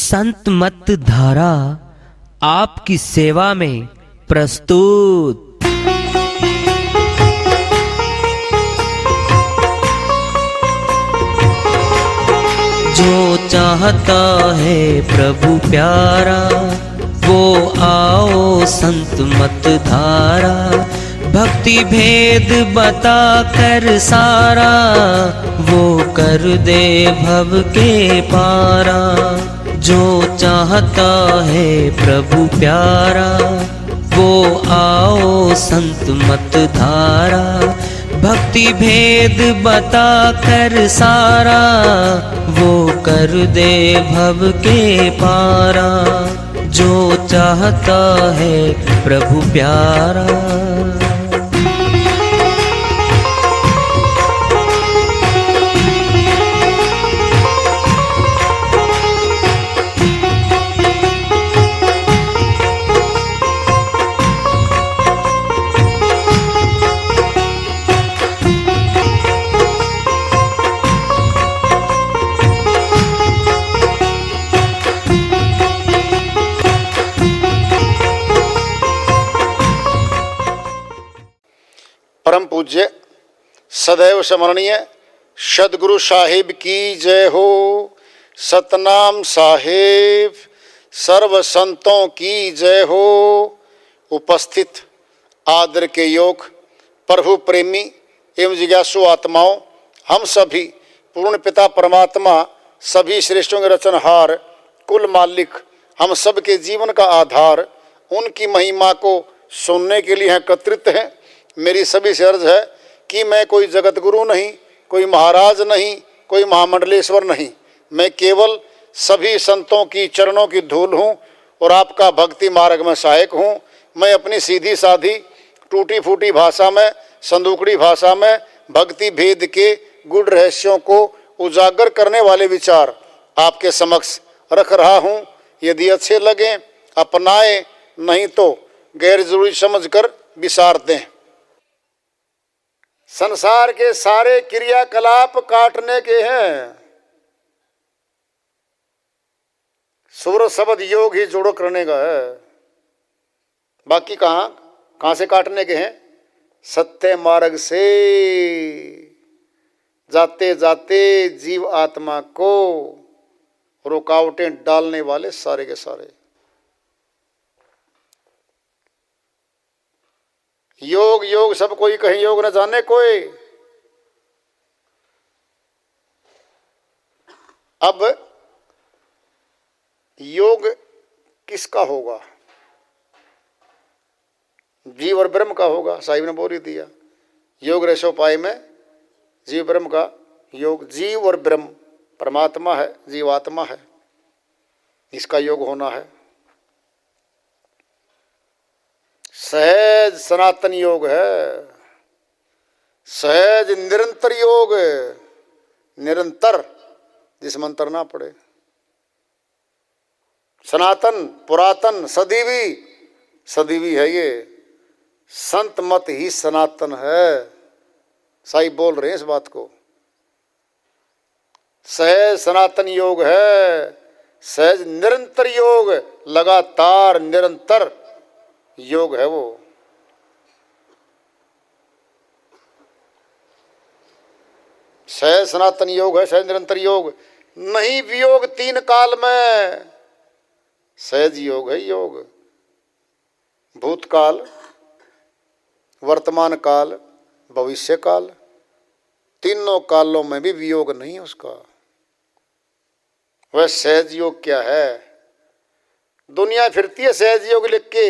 संत मत धारा आपकी सेवा में प्रस्तुत। जो चाहता है प्रभु प्यारा वो आओ संत मत धारा। भक्ति भेद बता कर सारा वो कर दे भव के पारा। जो चाहता है प्रभु प्यारा वो आओ संत मत धारा। भक्ति भेद बता कर सारा वो कर दे भव के पारा। जो चाहता है प्रभु प्यारा। परम पूज्य सदैव स्मरणीय सदगुरु साहिब की जय हो। सतनाम साहिब सर्व संतों की जय हो। उपस्थित आदर के योग प्रभु प्रेमी एवं जिज्ञासु आत्माओं, हम सभी पूर्ण पिता परमात्मा सभी श्रेष्ठों के रचनहार कुल मालिक हम सब के जीवन का आधार उनकी महिमा को सुनने के लिए एकत्रित हैं। मेरी सभी से अर्ज है कि मैं कोई जगत गुरु नहीं, कोई महाराज नहीं, कोई महामंडलेश्वर नहीं। मैं केवल सभी संतों की चरणों की धूल हूँ और आपका भक्ति मार्ग में सहायक हूँ। मैं अपनी सीधी साधी टूटी फूटी भाषा में, संदूकड़ी भाषा में भक्ति भेद के गुड़ रहस्यों को उजागर करने वाले विचार आपके समक्ष रख रहा हूँ। यदि अच्छे लगें अपनाएं, नहीं तो गैर जरूरी समझकर विसार दें। संसार के सारे क्रियाकलाप काटने के हैं, सुर शब्द योग ही जोड़ो करने का है। बाकी कहाँ से काटने के हैं? सत्य मार्ग से जाते जाते जीव आत्मा को रुकावटें डालने वाले सारे के सारे। योग योग सब कोई कहीं योग न जाने कोई। अब योग किसका होगा? जीव और ब्रह्म का होगा। साहिब ने बोल ही दिया, योग रसोपाय में जीव ब्रह्म का योग। जीव और ब्रह्म परमात्मा है, जीवात्मा है, इसका योग होना है। सहज सनातन योग है, सहज निरंतर योग, निरंतर जिस मंत्र ना पड़े। सनातन पुरातन सदीवी है ये। संत मत ही सनातन है। साईं बोल रहे हैं इस बात को। सहज सनातन योग है, सहज निरंतर योग, लगातार निरंतर योग है वो। सहज सनातन योग है, सहज निरंतर योग, नहीं वियोग तीन काल में। सहज योग है योग। भूतकाल, वर्तमान काल, भविष्य काल, तीनों कालों में भी वियोग नहीं उसका। वह सहज योग क्या है? दुनिया फिरती है सहज योग लिख के,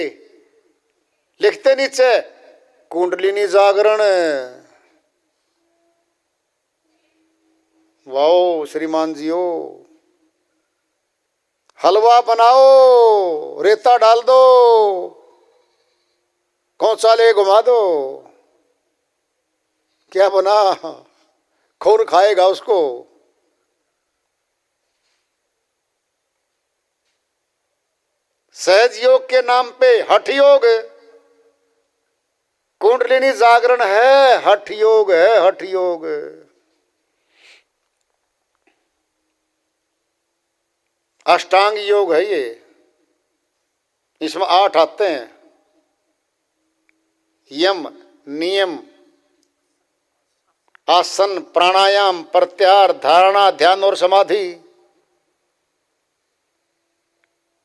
लिखते नीचे कुंडलिनी जागरण। वाओ श्रीमान जीओ, हलवा बनाओ, रेता डाल दो, कौचाले घुमा दो, क्या बना? कौन खाएगा उसको? सहज योग के नाम पे हठ योग, कुंडलिनी जागरण है, हठ योग है, हठ योग। अष्टांग योग है ये। इसमें 8 आते हैं, यम, नियम, आसन, प्राणायाम, प्रत्याहार, धारणा, ध्यान और समाधि।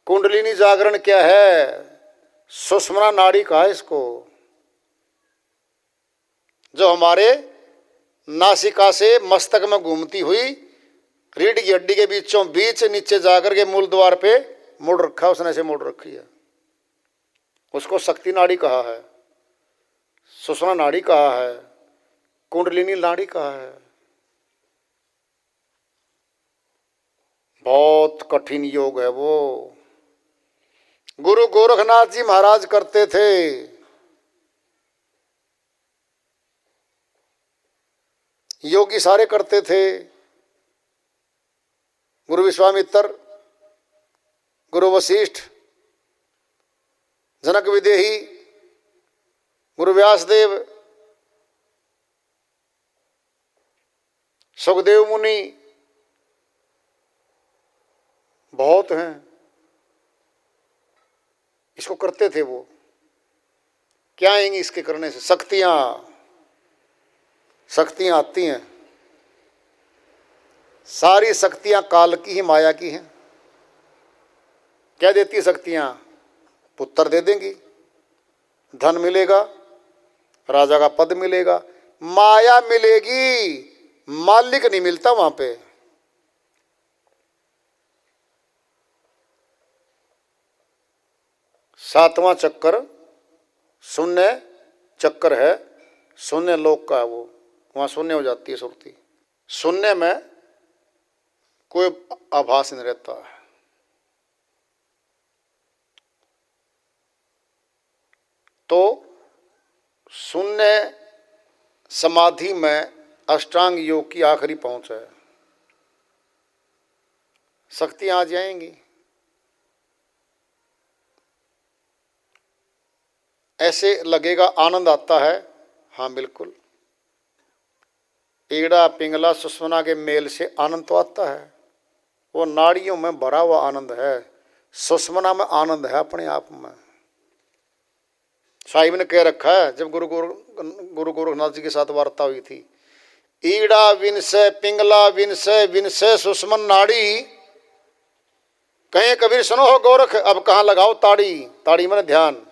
कुंडलिनी जागरण क्या है? सुषुम्ना नाड़ी कहा है इसको, जो हमारे नासिका से मस्तक में घूमती हुई रीढ़ की हड्डी के बीचों बीच नीचे जाकर के मूल द्वार पे मुड़ रखा है, उसने ऐसे मुड़ रखी है। उसको शक्ति नाड़ी कहा है, सुषुम्ना नाड़ी कहा है, कुंडलिनी नाड़ी कहा है। बहुत कठिन योग है वो। गुरु गोरखनाथ जी महाराज करते थे। योगी सारे करते थे। गुरु विश्वामित्र, गुरु वशिष्ठ, जनक विदेही, गुरु व्यासदेव, सुखदेव मुनि, बहुत हैं, इसको करते थे वो। क्या आएंगी इसके करने से? शक्तियां आती हैं। सारी शक्तियां काल की ही, माया की हैं। क्या देती है शक्तियां? पुत्र दे देंगी, धन मिलेगा, राजा का पद मिलेगा, माया मिलेगी, मालिक नहीं मिलता वहां पे। सातवां चक्कर शून्य चक्कर है, शून्य लोक का है वो। वहां शून्य हो जाती है सुरती। शून्य में कोई आभास नहीं रहता है। तो शून्य समाधि में अष्टांग योग की आखिरी पहुंच है। शक्तियां आ जाएंगी। ऐसे लगेगा आनंद आता है। हाँ बिल्कुल, ईड़ा पिंगला सुषुम्ना के मेल से आनंद तो आता है। वो नाड़ियों में भरा हुआ आनंद है, सुषुम्ना में आनंद है अपने आप में। साहिब ने कह रखा है, जब गुरु गोरखनाथ जी के साथ वार्ता हुई थी, ईड़ा विनसे पिंगला विनसे विनसे सुषुम्न नाड़ी, कहें कबीर सुनो हो गोरख अब कहाँ लगाओ ताड़ी। ताड़ी में ध्यान।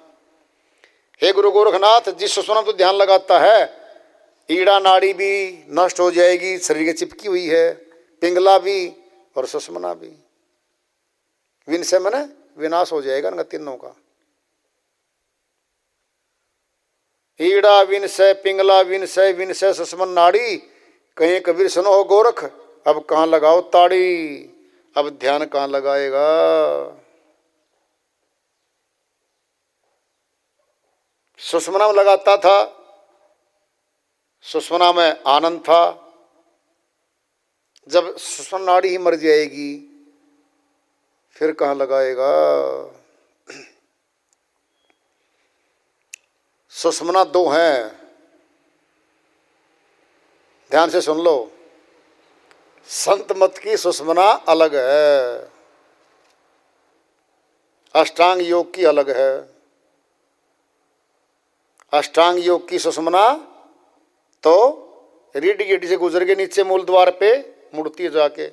हे गुरु गोरखनाथ, जिस सुषुम्ना तो ध्यान लगाता है, ईड़ा नाड़ी भी नष्ट हो जाएगी, शरीर के चिपकी हुई है, पिंगला भी और सुषुम्ना भी। विनसे मने विनाश हो जाएगा ना तीनों का। ईड़ा विनसे पिंगला विनसे विनसे सुषुम्न नाड़ी, कहीं कबीर सुनो हो गोरख अब कहाँ लगाओ ताड़ी। अब ध्यान कहाँ लगाएगा? सुषुम्ना में लगाता था, सुषुम्ना में आनंद था। जब सुषुम्ना नाड़ी ही मर जाएगी फिर कहाँ लगाएगा? सुषुम्ना 2 हैं, ध्यान से सुन लो। संत मत की सुषुम्ना अलग है, अष्टांग योग की अलग है। अष्टांग योग की सुषुम्ना तो रीढ़ की हड्डी से गुजर के नीचे मूल द्वार पे मुड़ती है जाके,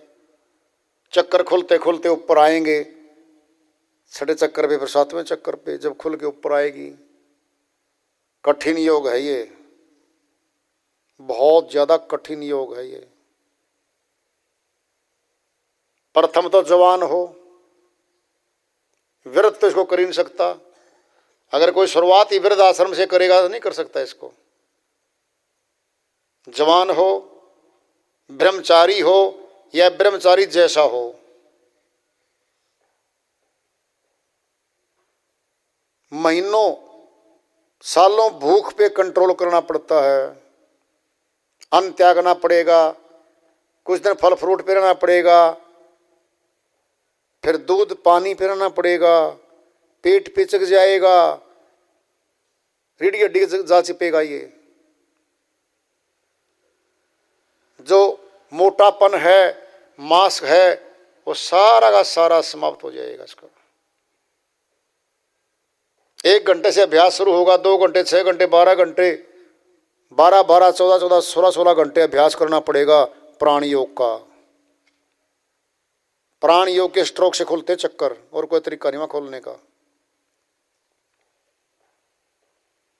चक्कर खुलते खुलते ऊपर आएंगे। 6ठे चक्कर पे, फिर 7वें चक्कर पे जब खुल के ऊपर आएगी। कठिन योग है ये, बहुत ज्यादा कठिन योग है ये। प्रथम तो जवान हो, व्रत तो इसको कर ही नहीं सकता। अगर कोई शुरुआत ही वृद्ध आश्रम से करेगा तो नहीं कर सकता इसको। जवान हो, ब्रह्मचारी हो या ब्रह्मचारी जैसा हो, महीनों सालों भूख पे कंट्रोल करना पड़ता है। अन्न त्यागना पड़ेगा, कुछ दिन फल फ्रूट पे रहना पड़ेगा, फिर दूध पानी पे रहना पड़ेगा, पेट पिचक जाएगा, रीढ़ की हड्डी जा चिपेगा। ये जो मोटापन है, मांस है, वो सारा का सारा समाप्त हो जाएगा इसका। 1 घंटे से अभ्यास शुरू होगा, 2 घंटे, 6 घंटे, 12 घंटे, 12, 14, 14, 16 घंटे अभ्यास करना पड़ेगा प्राण योग का। प्राण योग के स्ट्रोक से खुलते चक्कर, और कोई तरीका नहीं वहां खोलने का।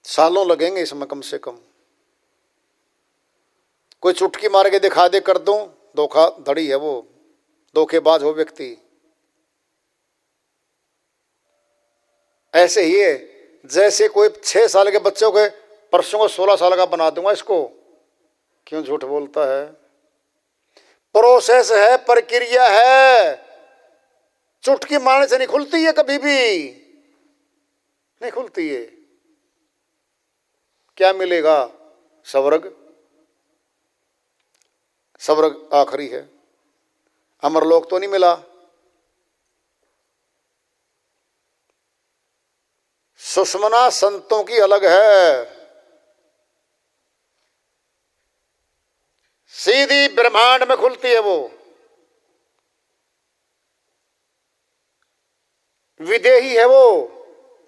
सालों लगेंगे इसमें कम से कम। कोई चुटकी मार के दिखा दे कर दूं, धोखाधड़ी है वो, धोखेबाज हो व्यक्ति। ऐसे ही है जैसे कोई 6 साल के बच्चों के परसों को 16 साल का बना दूंगा इसको, क्यों झूठ बोलता है? प्रोसेस है, प्रक्रिया है, चुटकी मारने से नहीं खुलती है, कभी भी नहीं खुलती है। क्या मिलेगा? स्वर्ग। स्वर्ग आखिरी है, अमरलोक तो नहीं मिला। सुषमना संतों की अलग है, सीधी ब्रह्मांड में खुलती है वो। विदेही है वो,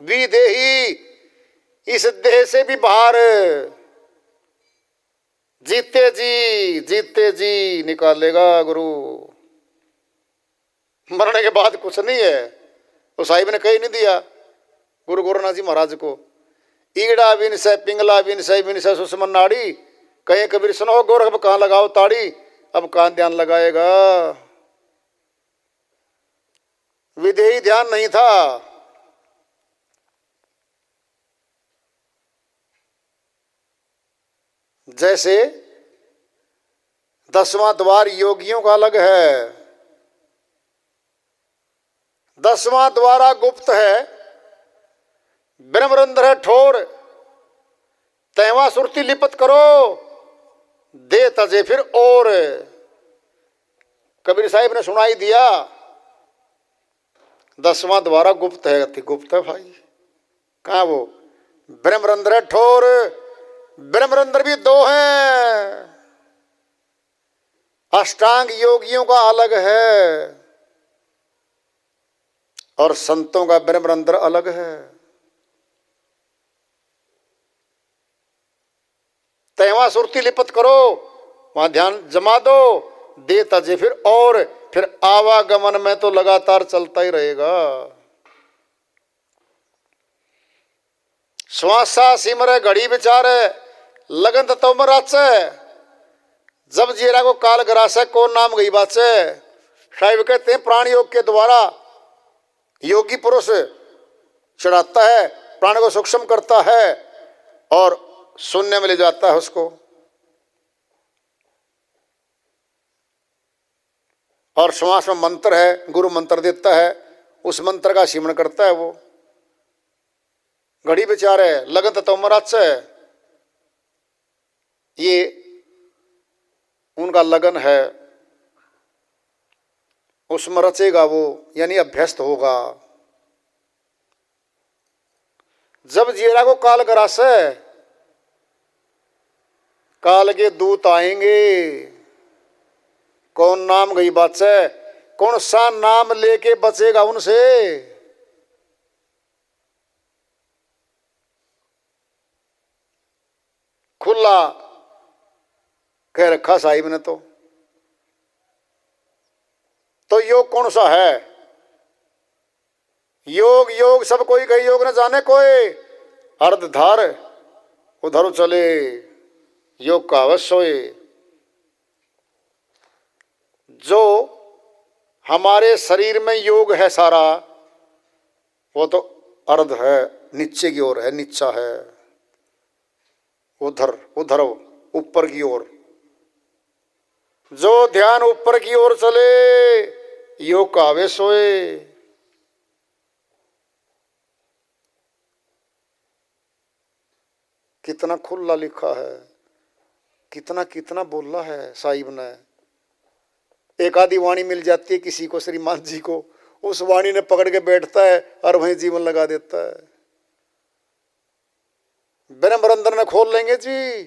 विदेही, इस देह से भी बाहर। जीते जी निकालेगा गुरु। मरने के बाद कुछ नहीं है। तो साहिब ने कही नहीं दिया गुरु गोरखनाथ जी महाराज को, ईड़ा विनसय पिंगला विनसय विनसय सुषमन नाड़ी। कहे कबीर सुनो गोरख, अब कहाँ लगाओ ताड़ी। अब कहाँ ध्यान लगाएगा? विदेही ध्यान नहीं था। जैसे 10वां द्वार योगियों का अलग है, 10वां द्वारा गुप्त है, ब्रह्मरंध्र है ठोर। 13वां सुरती लिपत करो, दे तजे फिर और। कबीर साहिब ने सुनाई दिया 10वां द्वारा गुप्त है। अति गुप्त है भाई। कहाँ वो? ब्रह्मरंध्र है ठोर। ब्रह्मरंध्र भी 2 हैं। अष्टांग योगियों का अलग है और संतों का ब्रह्मरंध्र अलग है। 13वां सुरती लिपत करो, वहां ध्यान जमा दो, दे तजे फिर आवागमन में तो लगातार चलता ही रहेगा। श्वासा सिमरे घड़ी विचारे, लगन तो मराचे। जब जीरा को काल ग्रासे, कौन नाम गई बाचे। साहिब कहते हैं प्राण योग के द्वारा योगी पुरुष चढ़ाता है, प्राण को सूक्ष्म करता है और शून्य में ले जाता है उसको। और श्वास में मंत्र है, गुरु मंत्र देता है, उस मंत्र का सिमरण करता है वो। घड़ी विचार है, लगन तो मराच है, ये उनका लगन है। उसमें रचेगा वो, यानी अभ्यस्त होगा। जब जीरा को काल ग्रासे, काल के दूत आएंगे। कौन नाम गई बात से, कौन सा नाम लेके बचेगा उनसे। खुला कह रखा साहिब ने। तो योग कौन सा है? योग योग सब कोई कही, योग न जाने कोई। अर्धधार उधर चले, योग का अवश्य होए। जो हमारे शरीर में योग है सारा, वो तो अर्ध है, नीचे की ओर है, नीचा है, उधर उधर ऊपर की ओर। जो ध्यान ऊपर की ओर चले, योग का आवेश होए। कितना खुला लिखा है, कितना कितना बोला है साहिब ने। एक आधी वाणी मिल जाती है किसी को, श्रीमान जी को, उस वाणी ने पकड़ के बैठता है और वहीं जीवन लगा देता है। ब्रह्मरंध्र ने खोल लेंगे जी,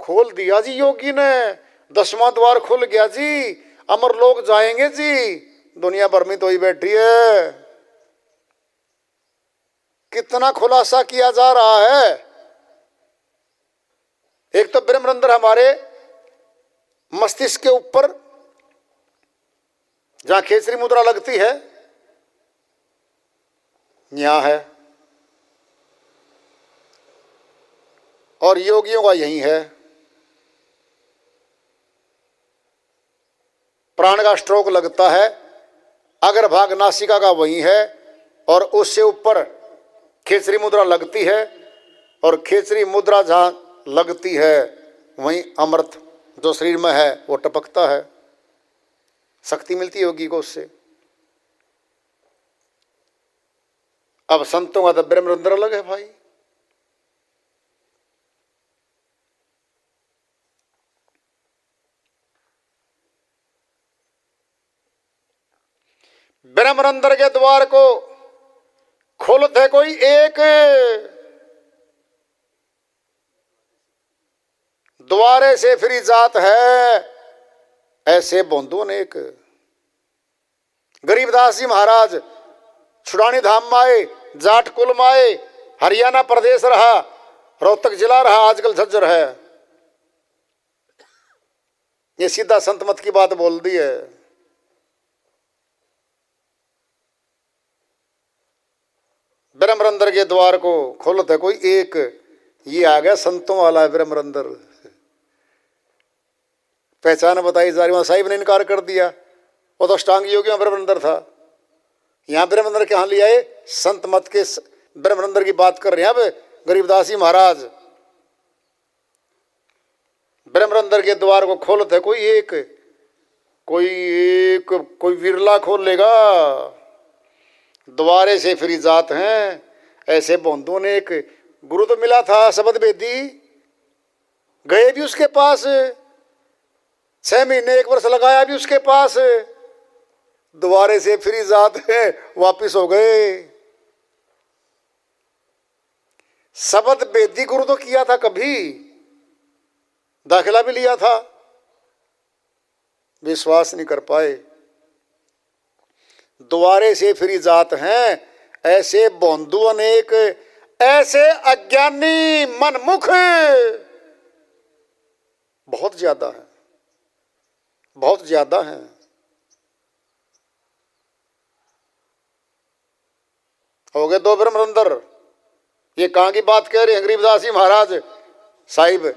खोल दिया जी योगी ने, 10वां द्वार खुल गया जी, अमर लोग जाएंगे जी, दुनिया भर में तो ही बैठी है। कितना खुलासा किया जा रहा है। एक तो ब्रह्मरंध्र हमारे मस्तिष्क के ऊपर जहां खेचरी मुद्रा लगती है यहां है, और योगियों का यही है। प्राण का स्ट्रोक लगता है, अग्रभाग नासिका का वही है, और उससे ऊपर खेचरी मुद्रा लगती है, और खेचरी मुद्रा जहां लगती है वहीं अमृत जो शरीर में है वो टपकता है। शक्ति मिलती है योगी को उससे। अब संतों का तो ब्रह्मरंध्र अलग है भाई। ब्रह्मरंध्र के द्वार को खोलते कोई एक, द्वारे से फिरी जात है ऐसे बोंदो अनेक। गरीबदास जी महाराज छुड़ानी धाम में आए, जाट कुल में आए, हरियाणा प्रदेश रहा, रोहतक जिला रहा, आजकल झज्जर है। ये सीधा संत मत की बात बोल दी है। ब्रह्मरंध्र के द्वार को खोलते कोई एक, ये आ गया संतों वाला है ब्रह्मरंध्र। पहचान बताई जा रही। साहिब ने इनकार कर दिया, वो तो अष्टांग योगी में ब्रह्मरंध्र था। यहाँ ब्रह्मरंध्र के यहाँ ले आए, संत मत के ब्रह्मरंध्र की बात कर रहे हैं। अब गरीबदास जी महाराज ब्रह्मरंध्र के द्वार को खोलते कोई एक, कोई विरला खोल लेगा। द्वारे से फिरी जात हैं ऐसे बोंदों ने एक। गुरु तो मिला था शब्द वेदी, गए भी उसके पास, 6 महीने 1 वर्ष लगाया भी उसके पास, द्वारे से फिरी जात है वापिस हो गए। शब्द वेदी गुरु तो किया था, कभी दाखिला भी लिया था, विश्वास नहीं कर पाए। द्वारे से फिरी जात हैं ऐसे बोंदू अनेक, ऐसे अज्ञानी मनमुख बहुत ज्यादा है, बहुत ज्यादा है। हो गए 2 ब्रह्मरंध्र। ये कहां की बात कह रहे हैं? गरीबदास जी महाराज साहिब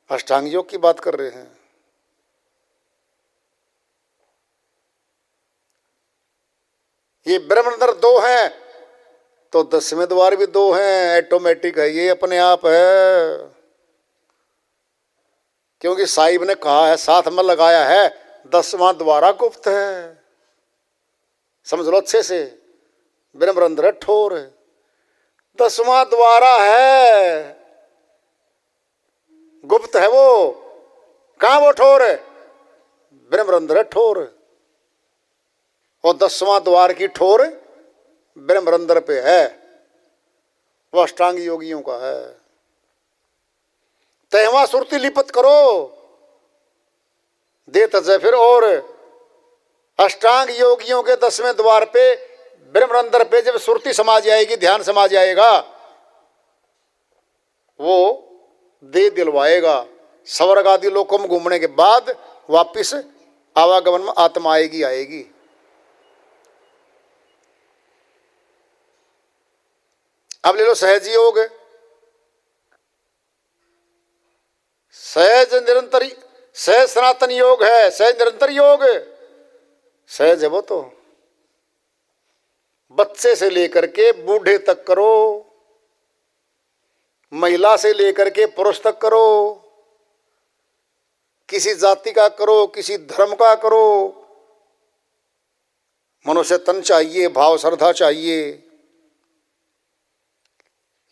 अष्टांग योग की बात कर रहे हैं। ये ब्रह्मरंध्र 2 हैं तो 10वें द्वार भी 2 हैं, ऑटोमेटिक है, ये अपने आप है। क्योंकि साहिब ने कहा है, साथ में लगाया है, 10वां द्वारा गुप्त है। समझ लो अच्छे से, ब्रह्मरंध्र ठोर, 10वां द्वारा है, गुप्त है वो। कहां वो ठोर है? ब्रह्मरंध्र ठोर, और 10वां द्वार की ठोर ब्रह्मरंध्र पे है, वो अष्टांग योगियों का है। तहवा सुरती लिपत करो दे तजय फिर। और अष्टांग योगियों के 10वें द्वार पे ब्रह्मरंध्र पे जब सुरती समा जाएगी, ध्यान समा जाएगा, वो दे दिलवाएगा। स्वर्ग आदि लोकों में घूमने के बाद वापिस आवागमन में आत्मा आएगी। अब ले लो सहज योग। सहज निरंतर, सहज सनातन योग है, सहज निरंतर योग। सहज है वो तो बच्चे से लेकर के बूढ़े तक करो, महिला से लेकर के पुरुष तक करो, किसी जाति का करो, किसी धर्म का करो। मनुष्य तन चाहिए, भाव श्रद्धा चाहिए।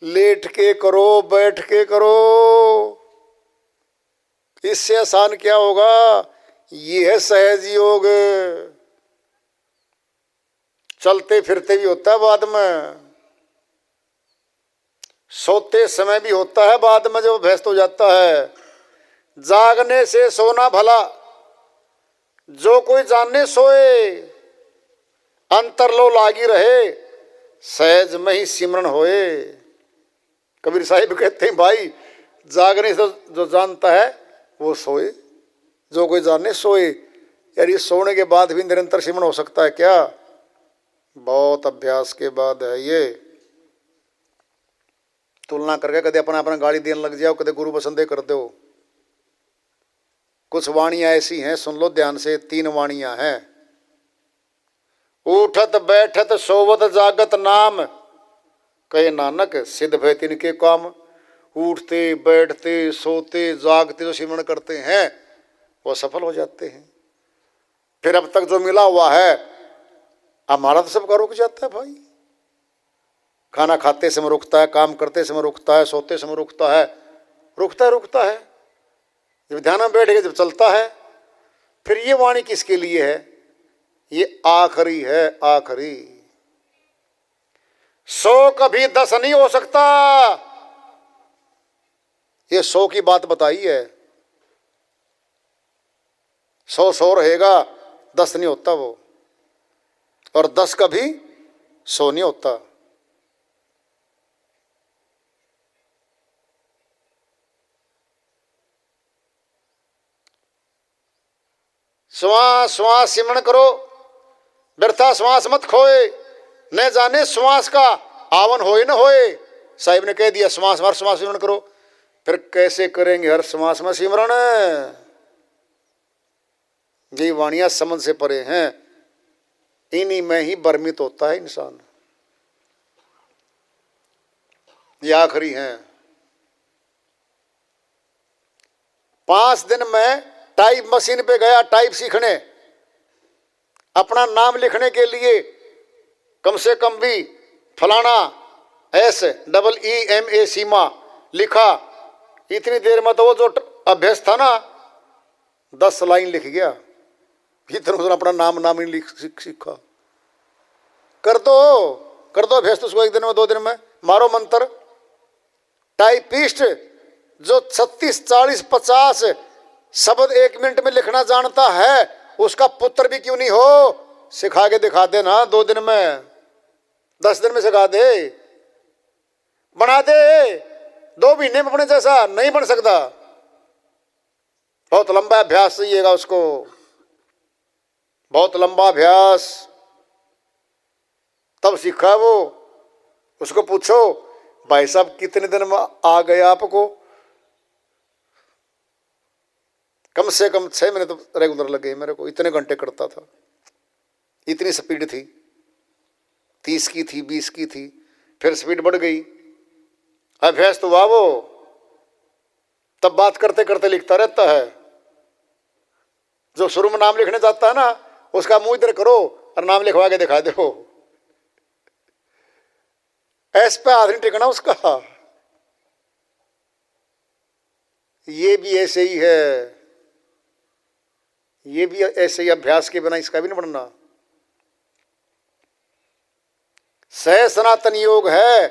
लेट के करो, बैठ के करो, इससे आसान क्या होगा? ये है सहज योग। चलते फिरते भी होता है बाद में, सोते समय भी होता है बाद में जब व्यस्त हो जाता है। जागने से सोना भला, जो कोई जानने सोए, अंतर लो लागी रहे, सहज में ही सिमरन होए। कबीर साहिब कहते हैं भाई जागने से जो जानता है वो सोए, जो कोई जाने सोए। यार ये सोने के बाद भी निरंतर सिमरन हो सकता है क्या? बहुत अभ्यास के बाद है ये। तुलना करके कदे अपना अपना गाली देने लग जाओ, कदे गुरु बसंदे कर दो। कुछ वाणियां ऐसी हैं, सुन लो ध्यान से। 3 वाणियां हैं। उठत बैठत सोवत जागत नाम, कहे नानक सिद्ध भय तिनके काम। उठते बैठते सोते जागते जो सिमरन करते हैं वो सफल हो जाते हैं। फिर अब तक जो मिला हुआ है हमारा तो सबका रुक जाता है भाई। खाना खाते समय रुकता है, काम करते समय रुकता है, सोते समय रुकता है, रुकता है। जब ध्यान में बैठ गए, जब चलता है। फिर ये वाणी किसके लिए है? ये आखिरी है, आखिरी। 100 कभी 10 नहीं हो सकता। ये 100 की बात बताई है। 100 रहेगा, 10 नहीं होता वो। और 10 कभी 100 नहीं होता। श्वास श्वास सिमरन करो, व्यर्था श्वास मत खोए। न जाने श्वास का आवन होए न होए। साहिब ने कह दिया श्वास हर श्वास सिमरन करो। फिर कैसे करेंगे हर श्वास में सिमरन? ये वाणियां समझ से परे हैं। इन्हीं में ही भ्रमित होता है इंसान। ये आखिरी हैं। 5 दिन में टाइप मशीन पे गया टाइप सीखने, अपना नाम लिखने के लिए। कम से कम भी फलाना SEEMA सीमा लिखा। इतनी देर में तो वो जो अभ्यास था ना 10 लाइन लिख गया। इतना अपना नाम ही लिख सीखा। कर दो अभ्यास तो उसको 1 दिन में 2 दिन में मारो मंत्र। टाइपिस्ट जो 36 40 50 शब्द 1 मिनट में लिखना जानता है, उसका पुत्र भी क्यों नहीं हो? सिखा के दिखा दे ना 2 दिन में, 10 दिन में सिखा दे, बना दे। 2 महीने में अपने जैसा नहीं बन सकता। बहुत लंबा अभ्यास चाहिएगा उसको, बहुत लंबा अभ्यास, तब सीखा वो। उसको पूछो भाई साहब कितने दिन में आ गए आपको? कम से कम 6 महीने तो रेगुलर लगे मेरे को। इतने घंटे करता था, इतनी स्पीड थी। 30 की थी, 20 की थी, फिर स्पीड बढ़ गई। अभ्यास तो हुआ वो। तब बात करते करते लिखता रहता है। जो शुरू में नाम लिखने जाता है ना, उसका मुंह इधर करो और नाम लिखवा के दिखा दो। ऐस पे हाथ नहीं टिकना उसका। ये भी ऐसे ही है, ये भी ऐसे ही अभ्यास के बिना इसका भी नहीं बनना। सहज सनातन योग है,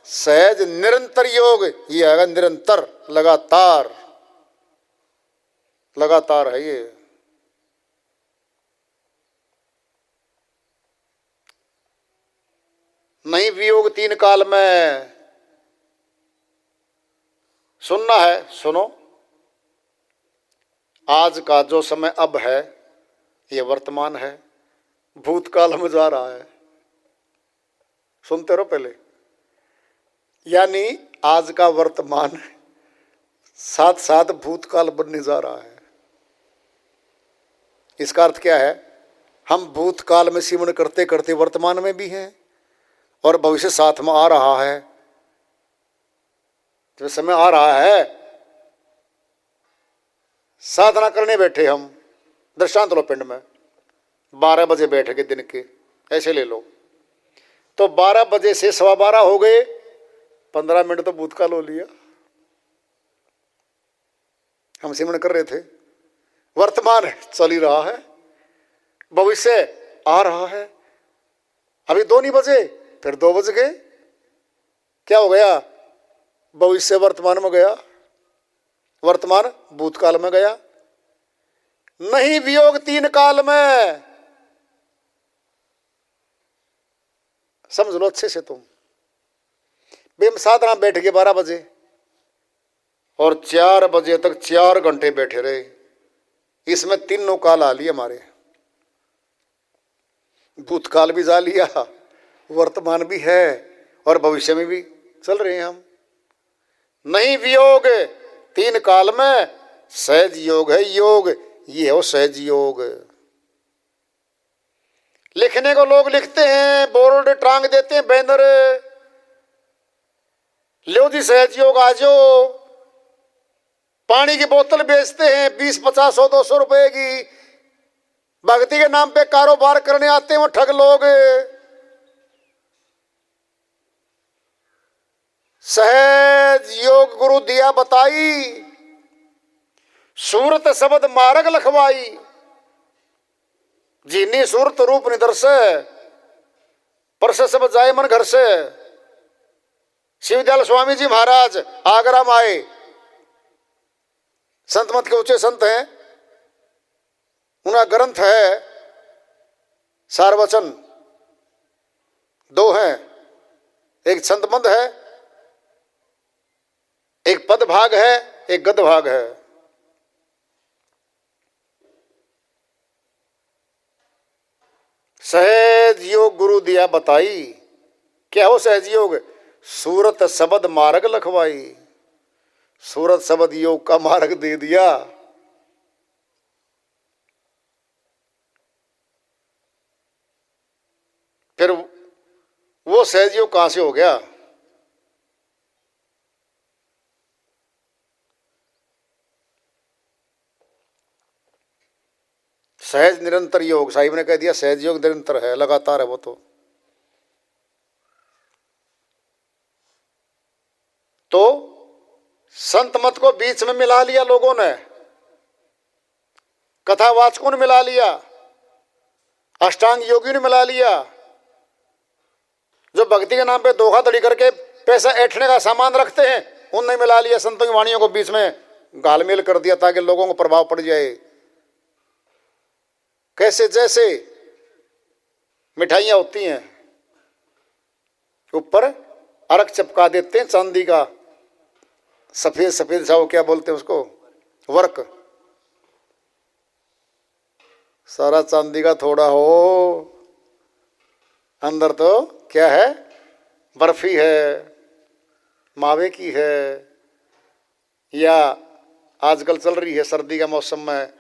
सहज निरंतर योग। ये आएगा निरंतर, लगातार, लगातार है ये। नहीं वियोग 3 काल में। सुनना है, सुनो। आज का जो समय अब है ये वर्तमान है, भूतकाल में जा रहा है। सुनते रहो पहले। यानी आज का वर्तमान साथ साथ भूतकाल बनने जा रहा है। इसका अर्थ क्या है? हम भूतकाल में सिमरन करते करते वर्तमान में भी हैं और भविष्य साथ में आ रहा है। जो समय आ रहा है, साधना करने बैठे हम, दृष्टांत लो पिंड में 12 बजे बैठ के दिन के, ऐसे ले लो तो 12 बजे से 12:15 हो गए, 15 मिनट तो भूतकाल हो लिया। हम सिमरन कर रहे थे, वर्तमान चल ही रहा है, भविष्य आ रहा है। अभी 2 नहीं बजे, फिर 2 बज गए। क्या हो गया? भविष्य वर्तमान में गया, वर्तमान भूतकाल में गया। नहीं वियोग 3 काल में। समझ लो अच्छे से तुम। बेम साधना बैठ गए 12 बजे और 4 बजे तक 4 घंटे बैठे रहे। इसमें 3 काल आ लिए हमारे, भूतकाल भी जा लिया, वर्तमान भी है और भविष्य में भी चल रहे हैं हम। नहीं वियोग 3 काल में, सहज योग है योग, ये है वो सहज योग। लिखने को लोग लिखते हैं, बोर्ड टांग देते हैं, बैनर, लो जी सहज योग आ जाओ। पानी की बोतल बेचते हैं 20, 50, 100, 200 रुपए की। भक्ति के नाम पे कारोबार करने आते हैं वो ठग लोग। सहज योग गुरु दिया बताई, सूरत शब्द मार्ग लखवाई। जीनी सूरत रूप निदर्श, परस सब जाए मन घर से। शिवदयाल स्वामी जी महाराज आगरा में आए, संत मत के ऊंचे संत हैं, उनका ग्रंथ है सारवचन, 2 हैं, एक छंद मद है, एक पद भाग है, एक गद भाग है। सहज योग गुरु दिया बताई, क्या हो सहज योग? सूरत शब्द मार्ग लखवाई। सूरत शब्द योग का मार्ग दे दिया। फिर वो सहज योग कहां से हो गया? सहज निरंतर योग, साहिब ने कह दिया सहज योग निरंतर है, लगातार है वो। तो संत मत को बीच में मिला लिया लोगों ने, कथावाचकों ने मिला लिया, अष्टांग योगियों ने मिला लिया। जो भक्ति के नाम पे धोखाधड़ी करके पैसा ऐंठने का सामान रखते हैं, उनने मिला लिया। संतों की वाणियों को बीच में घालमेल कर दिया ताकि लोगों को प्रभाव पड़ जाए। कैसे? जैसे मिठाइयां होती हैं, ऊपर अर्क चिपका देते हैं चांदी का, सफेद सफेद सा, वो क्या बोलते हैं उसको, वर्क। सारा चांदी का थोड़ा हो, अंदर तो क्या है? बर्फी है, मावे की है, या आजकल चल रही है सर्दी का मौसम में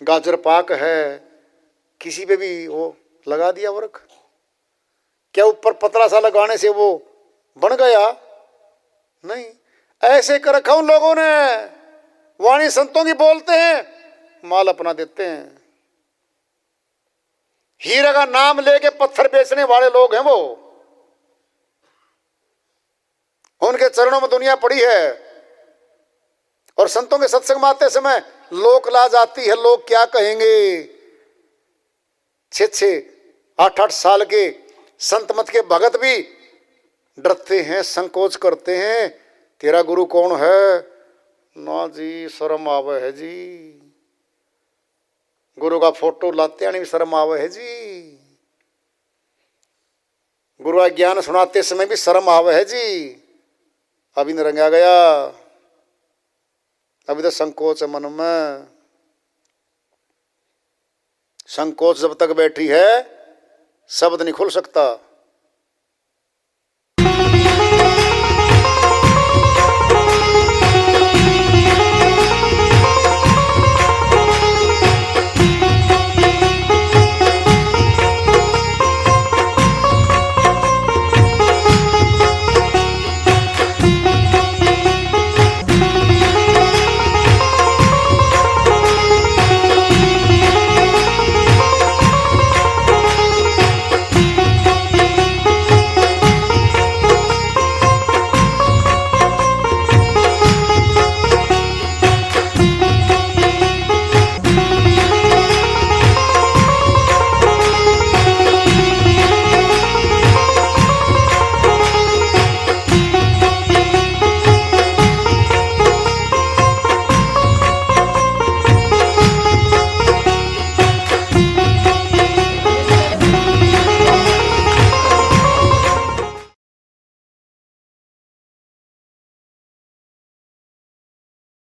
गाजर पाक है, किसी पे भी वो लगा दिया वर्क। क्या ऊपर पतला सा लगाने से वो बन गया? नहीं, ऐसे कर रखा उन लोगों ने। वाणी संतों की बोलते हैं, माल अपना देते हैं। हीरे का नाम लेके पत्थर बेचने वाले लोग हैं वो। उनके चरणों में दुनिया पड़ी है। और संतों के सत्संग में आते समय लोक लाज आती है, लोग क्या कहेंगे। 6-6, 8-8 साल के संत मत के भगत भी डरते हैं, संकोच करते हैं। तेरा गुरु कौन है? ना जी, शर्म आवे है जी। गुरु का फोटो लाते हैं, नहीं शर्म आवे है जी। गुरु का ज्ञान सुनाते समय भी शर्म आवे है जी। अभी न रंगा गया, अभी तो संकोच है मन में। संकोच जब तक बैठी है, शब्द नहीं खुल सकता।